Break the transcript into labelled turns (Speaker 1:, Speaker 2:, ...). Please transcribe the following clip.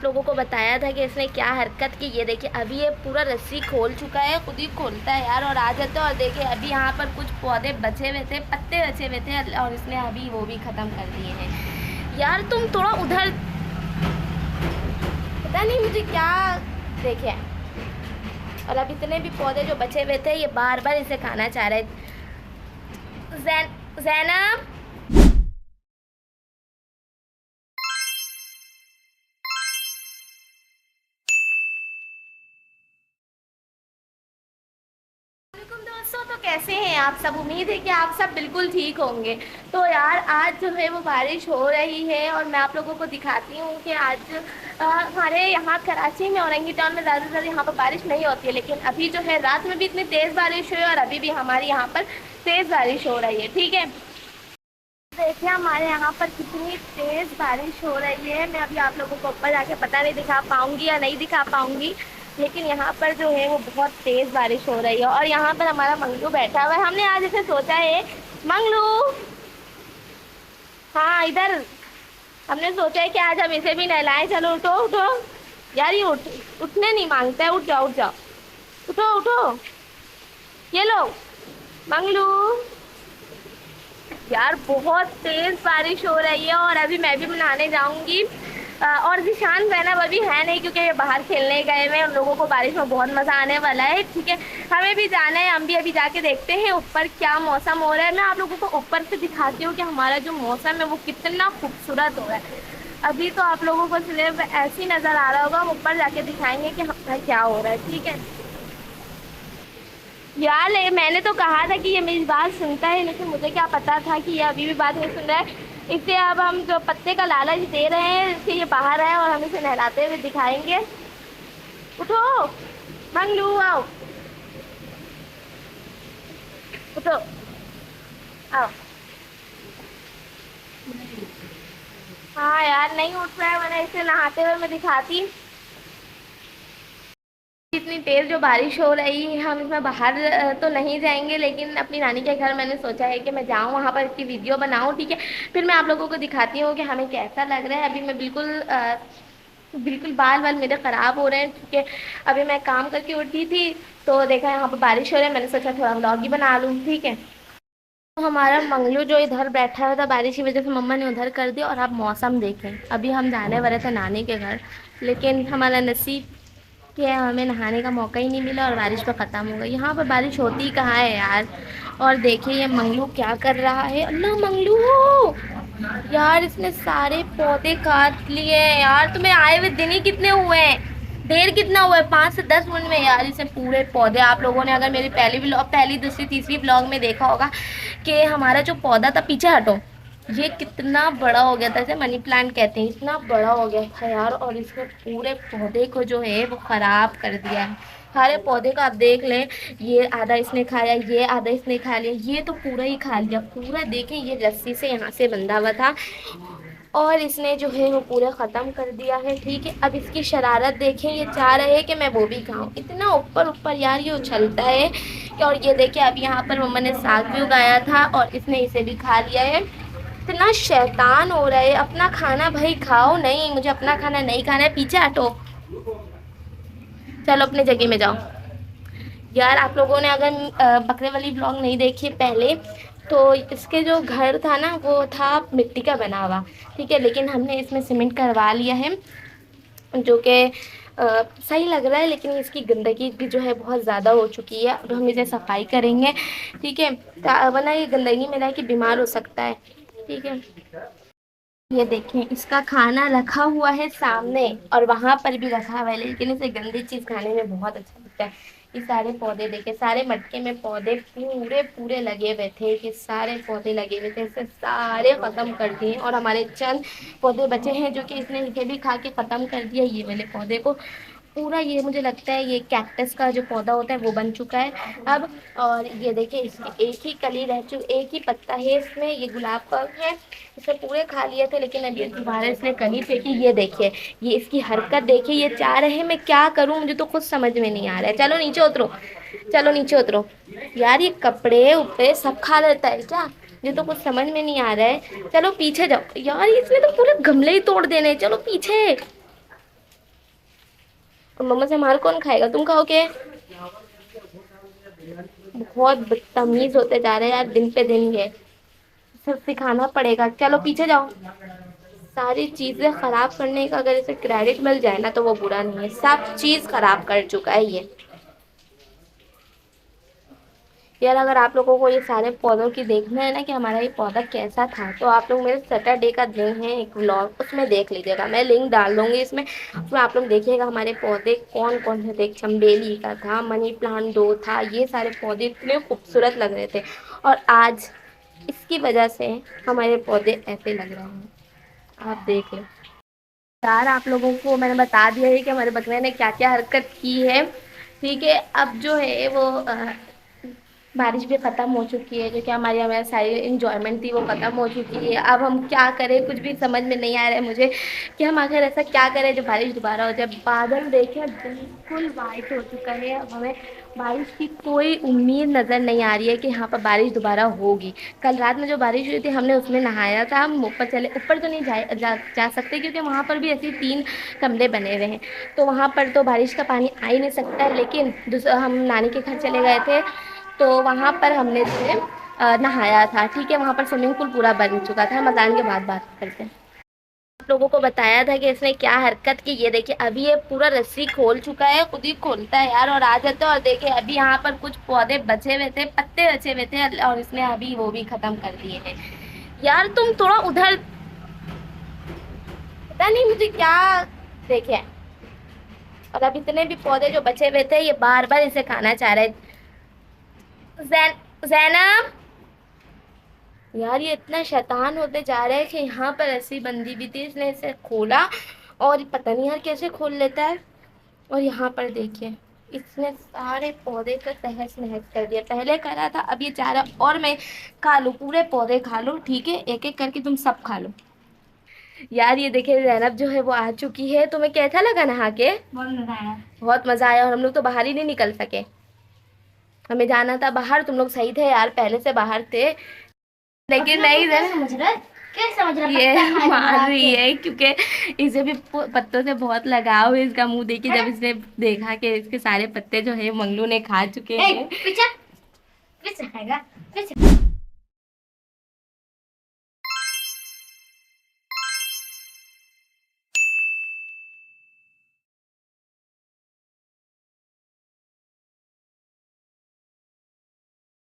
Speaker 1: लोगों को बताया था कि इसने क्या हरकत की। ये देखिए अभी ये पूरा रस्सी खोल चुका है, खुद ही खोलता है यार और आ जाता है। और देखिए अभी यहाँ पर कुछ पौधे बचे हुए थे, पत्ते बचे हुए थे और इसने अभी वो भी ख़त्म कर दिए हैं। यार तुम थोड़ा उधर, पता नहीं मुझे क्या देखे। और अब इतने भी पौधे जो बचे हुए थे ये बार बार इसे खाना चाह रहे। जैनब, दोस्तों तो कैसे हैं आप सब। उम्मीद है कि आप सब बिल्कुल ठीक होंगे। तो यार आज जो है वो बारिश हो रही है और मैं आप लोगों को दिखाती हूँ कि आज हमारे यहाँ कराची में औरंगी टाउन में ज़्यादा से ज़्यादा यहाँ पर बारिश नहीं होती है, लेकिन अभी जो है रात में भी इतनी तेज़ बारिश हुई और अभी भी हमारे यहाँ पर तेज़ बारिश हो रही है। ठीक है, देखिए हमारे यहाँ पर कितनी तेज़ बारिश हो रही है। मैं अभी आप लोगों को ऊपर जाके पता नहीं दिखा पाऊँगी या नहीं दिखा पाऊँगी, लेकिन यहाँ पर जो है वो बहुत तेज़ बारिश हो रही है। और यहाँ पर हमारा मंगलू बैठा हुआ है। हमने आज ऐसे सोचा है, मंगलू, हाँ इधर, हमने सोचा है कि आज हम इसे भी नहलाएं। चलो उठो उठो यार, ये उठने नहीं मांगता है। उठ जाओ उठ जाओ, उठो उठो, ये लो मंगलू। यार बहुत तेज बारिश हो रही है और अभी मैं भी नहाने जाऊंगी। और जिशान जैनब अभी है नहीं क्योंकि ये बाहर खेलने गए हुए हैं। उन लोगों को बारिश में बहुत मज़ा आने वाला है। ठीक है, हमें भी जाना है, हम भी अभी जाके देखते हैं ऊपर क्या मौसम हो रहा है। मैं आप लोगों को ऊपर से दिखाती हूँ कि हमारा जो मौसम है वो कितना खूबसूरत हो रहा है। अभी तो आप लोगों को सिर्फ ऐसे ही नज़र आ रहा होगा, हम ऊपर जाके दिखाएंगे कि हमारा क्या हो रहा है। ठीक है यार, मैंने तो कहा था कि ये मेरी बात सुनता है, लेकिन मुझे क्या पता था कि ये अभी भी बात नहीं सुन रहा है। इसे अब हम जो पत्ते का लालच दे रहे हैं कि ये बाहर आए और हम इसे नहलाते हुए दिखाएंगे। उठो मंगलू, आओ उठो, आओ। हाँ यार नहीं उठ रहा है, मैंने इसे नहाते हुए मैं दिखाती। इतनी तेज़ जो बारिश हो रही है, हम इसमें बाहर तो नहीं जाएंगे, लेकिन अपनी नानी के घर मैंने सोचा है कि मैं जाऊँ वहाँ पर इसकी वीडियो बनाऊँ। ठीक है, फिर मैं आप लोगों को दिखाती हूँ कि हमें कैसा लग रहा है। अभी मैं बिल्कुल बिल्कुल बाल वाल मेरे ख़राब हो रहे हैं। ठीक है, अभी मैं काम करके उठी थी तो देखा यहाँ पर बारिश हो रही है, मैंने सोचा थोड़ा व्लॉग ही बना लूँ। ठीक है, तो हमारा मंगलू जो इधर बैठा हुआ था बारिश की वजह से मम्मा ने उधर कर दिया। और आप मौसम देखें, अभी हम जाने वाले थे नानी के घर, लेकिन हमारा नसीब कि हमें नहाने का मौका ही नहीं मिला और बारिश तो ख़त्म हो गई। यहाँ पर बारिश होती ही कहाँ है यार। और देखिए ये मंगलू क्या कर रहा है। अल्लाह मंगलू, यार इसने सारे पौधे काट लिए हैं। यार तुम्हें आए हुए दिन ही कितने हुए हैं, देर कितना हुआ है, 5 से 10 मिनट में यार इसे पूरे पौधे। आप लोगों ने अगर मेरी पहली दूसरी तीसरी ब्लॉग में देखा होगा कि हमारा जो पौधा था, पीछे हटो, ये कितना बड़ा हो गया था, इसे मनी प्लांट कहते हैं, इतना बड़ा हो गया था यार। और इसने पूरे पौधे को जो है वो ख़राब कर दिया है। सारे पौधे का आप देख लें, ये आधा इसने खाया, ये आधा इसने खा लिया, ये तो पूरा ही खा लिया पूरा। देखें ये रस्सी से यहाँ से बंधा हुआ था और इसने जो है वो पूरा ख़त्म कर दिया है। ठीक है, अब इसकी शरारत देखें, ये चाह रहे हैं कि मैं वो भी खाऊं, इतना ऊपर ऊपर यार ये उछलता है। और ये देखिए अब यहाँ पर मम्मा ने साग भी उगाया था और इसने इसे भी खा लिया है। इतना शैतान हो रहा है। अपना खाना भाई खाओ। नहीं, मुझे अपना खाना नहीं खाना है, पीछे हटो, चलो अपने जगह में जाओ। यार आप लोगों ने अगर बकरे वाली ब्लॉग नहीं देखी पहले, तो इसके जो घर था ना वो था मिट्टी का बना हुआ। ठीक है, लेकिन हमने इसमें सीमेंट करवा लिया है, जो कि सही लग रहा है, लेकिन इसकी गंदगी भी जो है बहुत ज़्यादा हो चुकी है। अब हम इसे सफाई करेंगे। ठीक है, वरना ये गंदगी में रह के बीमार हो सकता है। ठीक है, ये देखें इसका खाना रखा हुआ है सामने और वहां पर भी रखा हुआ है, लेकिन इसे गंदी चीज खाने में बहुत अच्छा लगता है। ये सारे पौधे देखे, सारे मटके में पौधे पूरे पूरे लगे हुए थे, कि सारे पौधे लगे हुए थे, इसे सारे खत्म कर दिए। और हमारे चंद पौधे बचे हैं जो कि इसने इसे भी खा के खत्म कर दिया, ये वाले पौधे को पूरा। ये मुझे लगता है ये कैक्टस का जो पौधा होता है वो बन चुका है अब। और ये देखिए इसकी एक ही कली रह चुकी, एक ही पत्ता है इसमें, ये गुलाब का है। इसे पूरे खा लिए थे, लेकिन अब ये दोबारा इसने कली फेंकी। ये देखिए, ये इसकी हरकत देखिए, ये चाह रहे हैं मैं क्या करूं, मुझे तो कुछ समझ में नहीं आ रहा है। चलो नीचे उतरो, चलो नीचे उतरो। यार ये कपड़े उपड़े सब खा लेता है क्या, मुझे तो कुछ समझ में नहीं आ रहा है। चलो पीछे जाओ। यार इसने तो पूरे गमले ही तोड़ देने, चलो पीछे। मम्मा से मार कौन खाएगा, तुम खाओगे? बहुत बदतमीज होते जा रहे हैं यार दिन पे दिन ये, सब सिखाना पड़ेगा। चलो पीछे जाओ। सारी चीजें खराब करने का अगर इसे क्रेडिट मिल जाए ना तो वो बुरा नहीं है, सब चीज खराब कर चुका है ये। यार अगर आप लोगों को ये सारे पौधों की देखना है ना कि हमारा ये पौधा कैसा था, तो आप लोग मेरे सैटरडे का दिन है एक व्लॉग, उसमें देख लीजिएगा, मैं लिंक डाल दूंगी इसमें। उसमें आप लोग देखिएगा हमारे पौधे कौन कौन से थे। चमेली का था, मनी प्लांट 2 था, ये सारे पौधे इतने खूबसूरत लग रहे थे, और आज इसकी वजह से हमारे पौधे ऐसे लग रहे हैं, आप देख लो। यार आप लोगों को मैंने बता दिया है कि हमारे बकरे ने क्या क्या हरकत की है, ठीक है। अब जो है वो बारिश भी ख़त्म हो चुकी है, जो कि हमारी हमारी सारी इंजॉयमेंट थी वो ख़त्म हो चुकी है। अब हम क्या करें, कुछ भी समझ में नहीं आ रहा है मुझे कि हम आखिर ऐसा क्या करें जो बारिश दोबारा हो जाए। बादल देखें बिल्कुल वाइट हो चुका है, अब हमें बारिश की कोई उम्मीद नज़र नहीं आ रही है कि यहाँ पर बारिश दोबारा होगी। कल रात में जो बारिश हुई थी हमने उसमें नहाया था, हम ऊपर चले, ऊपर तो नहीं जा सकते क्योंकि वहाँ पर भी ऐसे 3 कमरे बने हुए हैं, तो वहाँ पर तो बारिश का पानी आ ही नहीं सकता है। लेकिन हम नानी के घर चले गए थे, तो वहाँ पर हमने जो है नहाया था, ठीक है। वहाँ पर स्विमिंग पूल पूरा बन चुका था। हम अजान के बाद बात करते हैं। आप लोगों को बताया था कि इसने क्या हरकत की, ये देखिए अभी ये पूरा रस्सी खोल चुका है, खुद ही खोलता है यार और आ जाता है। और देखिए अभी यहाँ पर कुछ पौधे बचे हुए थे, पत्ते बचे हुए थे, और इसने अभी वो भी खत्म कर दिए हैं। यार तुम थोड़ा उधर, पता नहीं मुझे क्या देखे। और अब इतने भी पौधे जो बचे हुए थे ये बार बार इसे खाना चाह रहे। जैनब, यार ये इतना शैतान होते जा रहा है कि यहाँ पर ऐसी बंदी भी थी, इसने इसे खोला और पता नहीं यार कैसे खोल लेता है। और यहाँ पर देखिए इसने सारे पौधे को तहस नहस कर दिया, पहले करा था अब ये चाह रहा और मैं खा लूँ, पूरे पौधे खा लूँ, ठीक है, एक एक करके तुम सब खा लो। यार ये देखिए जैनब जो है वो आ चुकी है। तुम्हें कैसा लगा नहा के? बहुत मजा आया, बहुत मजा आया। और हम लोग तो बाहर ही नहीं निकल सके, हमें जाना था बाहर। तुम लोग सही थे यार, पहले से बाहर थे, लेकिन नहीं समझ रहा, क्या समझ रहा, ये मार रही है क्योंकि इसे भी पत्तों से बहुत लगाव है। इसका मुंह देखिए, जब इसने देखा कि इसके सारे पत्ते जो है मंगलू ने खा चुके हैं। पीछे पीछे खाएगा, पीछे।